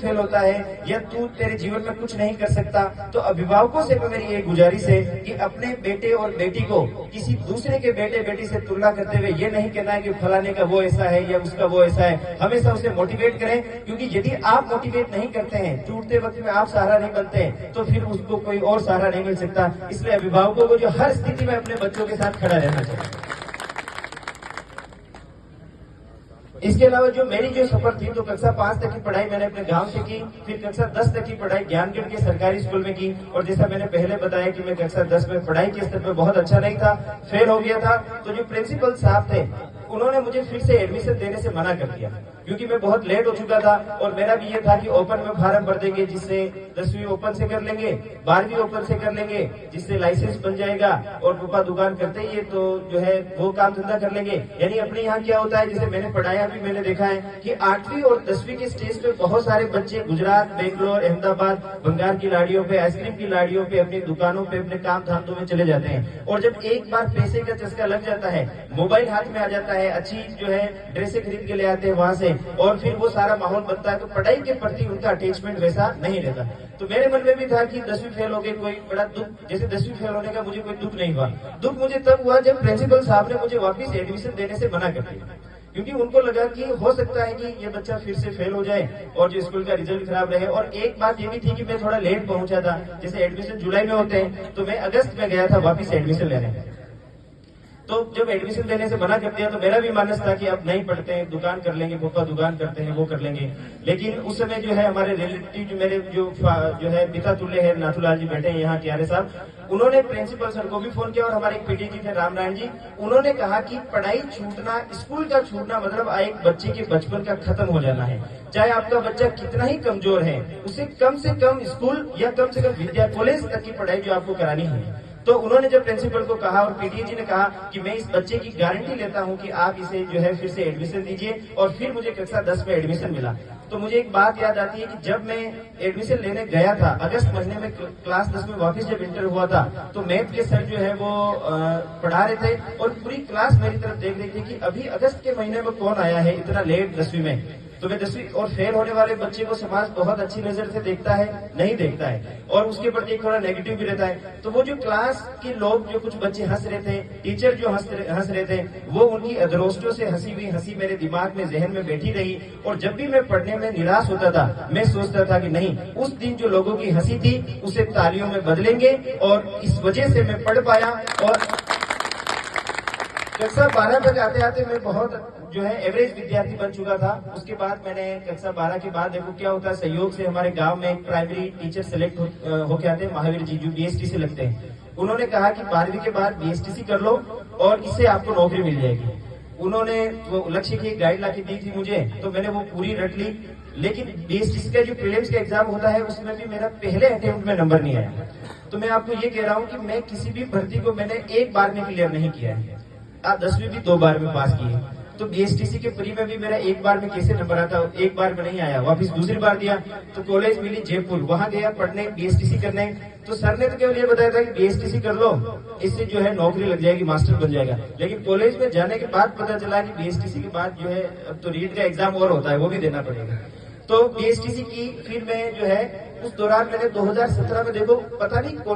Fail होता है या तू तेरे जीवन में कुछ नहीं कर सकता, तो अभिभावकों से मेरी एक गुजारिश है कि अपने बेटे और बेटी को किसी दूसरे के बेटे बेटी से तुलना करते हुए ये नहीं कहना है कि फलाने का वो ऐसा है या उसका वो ऐसा है। हमेशा उसे मोटिवेट करें, क्योंकि यदि आप मोटिवेट नहीं करते हैं, टूटते वक्त में आप सहारा नहीं बनते हैं, तो फिर उसको कोई और सहारा नहीं मिल सकता। इसलिए अभिभावकों को जो हर स्थिति में अपने बच्चों के साथ खड़ा रहना चाहिए। इसके अलावा जो मेरी जो सफर थी, तो कक्षा 5 तक की पढ़ाई मैंने अपने गांव से की, फिर कक्षा 10 तक की पढ़ाई ज्ञानगढ़ के सरकारी स्कूल में की। और जैसा मैंने पहले बताया कि मैं कक्षा 10 में पढ़ाई के स्तर पर बहुत अच्छा नहीं था, फेल हो गया था, तो जो प्रिंसिपल साहब थे उन्होंने मुझे फिर से एडमिशन देने से मना कर दिया, क्योंकि मैं बहुत लेट हो चुका था। और मेरा भी ये था कि ओपन में फार्म भर देंगे, जिससे 10वीं ओपन से कर लेंगे, 12वीं ओपन से कर लेंगे, जिससे लाइसेंस बन जाएगा, और पापा दुकान करते ही है तो जो है वो काम धंधा कर लेंगे। यानी अपने यहाँ क्या होता है, जैसे मैंने पढ़ाया भी, मैंने देखा है कि 8वीं और 10वीं के स्टेज पे बहुत सारे बच्चे गुजरात, बेंगलोर, अहमदाबाद, बंगाल की लाड़ियों पे, आइसक्रीम की लाड़ियों पे, अपनी दुकानों पे, अपने काम धंधों में चले जाते हैं। और जब एक बार पैसे का चस्का लग जाता है, मोबाइल हाथ में आ जाता है, अच्छी जो है ड्रेसें खरीद के ले आते हैं वहां से, और फिर वो सारा माहौल बनता है, तो पढ़ाई के प्रति उनका अटैचमेंट वैसा नहीं रहता। तो मेरे मन में भी था कि 10वीं फेल हो गए, कोई बड़ा दुख, जैसे 10वीं फेल होने का मुझे कोई दुख नहीं हुआ। दुख मुझे तब हुआ जब प्रिंसिपल साहब ने मुझे वापस एडमिशन देने से मना कर दिया, क्योंकि उनको लगा कि हो सकता है कि ये बच्चा फिर से फेल हो जाए और जो स्कूल का रिजल्ट खराब रहे। और एक बात ये भी थी कि मैं थोड़ा लेट पहुंचा था, जैसे एडमिशन जुलाई में होते हैं, तो मैं अगस्त में गया था वापस एडमिशन लेने। तो जब एडमिशन देने से मना कर दिया, तो मेरा भी मानस था कि अब नहीं पढ़ते हैं, दुकान कर लेंगे, पापा दुकान करते हैं, वो कर लेंगे। लेकिन उस समय जो है हमारे रिलेटिव, जो मेरे जो है पिता तुल्य है, नाथुलाल जी बैठे हैं यहाँ क्यारे साहब, उन्होंने प्रिंसिपल सर को भी फोन किया, और हमारे एक पीटी जी थे रामनारायण जी, उन्होंने कहा कि पढ़ाई छूटना, स्कूल का छूटना मतलब एक बच्चे के बचपन का खत्म हो जाना है। चाहे आपका बच्चा कितना ही कमजोर है, उसे कम से कम स्कूल या कम से कम विद्या कॉलेज तक की पढ़ाई जो आपको करानी है। तो उन्होंने जब प्रिंसिपल को कहा और पीटीए जी ने कहा कि मैं इस बच्चे की गारंटी लेता हूं कि आप इसे जो है फिर से एडमिशन दीजिए, और फिर मुझे कक्षा 10 में एडमिशन मिला। तो मुझे एक बात याद आती है कि जब मैं एडमिशन लेने गया था अगस्त महीने में, क्लास 10 में वापस जब इंटर हुआ था, तो मैथ के सर जो है वो पढ़ा रहे थे, और पूरी क्लास मेरी तरफ देख रही थी कि अभी अगस्त के महीने में कौन आया है इतना लेट 10वीं में। तो मैं 10वीं और फेल होने वाले बच्चे को समाज बहुत अच्छी नजर से देखता है, नहीं देखता है, और उसके प्रति एक थोड़ा नेगेटिव भी रहता है। तो वो जो क्लास के लोग, जो कुछ बच्चे हंस रहे थे, टीचर जो हंस रहे थे, वो उनकी अधरोष्टों से हंसी हुई हंसी मेरे दिमाग में, जहन में बैठी रही। और जब भी मैं पढ़ने में निराश होता था, मैं सोचता था कि नहीं, उस दिन जो लोगों की हंसी थी उसे तालियों में बदलेंगे। और इस वजह से मैं पढ़ पाया, और कक्षा 12 तक आते आते मैं बहुत जो है एवरेज विद्यार्थी बन चुका था। उसके बाद मैंने कक्षा 12 के बाद, देखो क्या होता है, सहयोग से हमारे गांव में एक प्राइमरी टीचर सेलेक्ट होके आते हैं, महावीर जी, जो बीएसटीसी लगते हैं। उन्होंने कहा कि 12वीं के बाद बीएसटीसी कर लो और इससे आपको नौकरी मिल जाएगी। उन्होंने वो लक्ष्य की गाइड ला के दी थी मुझे, तो मैंने वो पूरी रट ली। लेकिन बीएसटीसी का जो प्रीलिम्स का एग्जाम होता है, उसमें भी मेरा पहले अटेम्प्ट में नंबर नहीं आया। तो मैं आपको ये कह रहा हूँ कि मैं किसी भी भर्ती को मैंने एक बार में क्लियर नहीं किया है। आप 10वीं भी 2 बार में पास किए, तो बीएसटीसी के प्री में भी मेरा एक बार में कैसे नंबर आता, एक बार में नहीं आया, वापस दूसरी बार दिया। तो कॉलेज मिली जयपुर, वहां गया पढ़ने, बीएसटीसी करने। तो सर ने तो केवल ये बताया था कि बीएसटीसी कर लो, इससे जो है नौकरी लग जाएगी, मास्टर बन जाएगा। लेकिन कॉलेज में जाने के बाद पता चला कि बीएसटीसी के बाद जो है अब तो रीट का एग्जाम और होता है, वो भी देना पड़ेगा। तो बीएसटीसी की फिर मैं जो है उस दौरान मैंने 2017 में, देखो पता नहीं कौन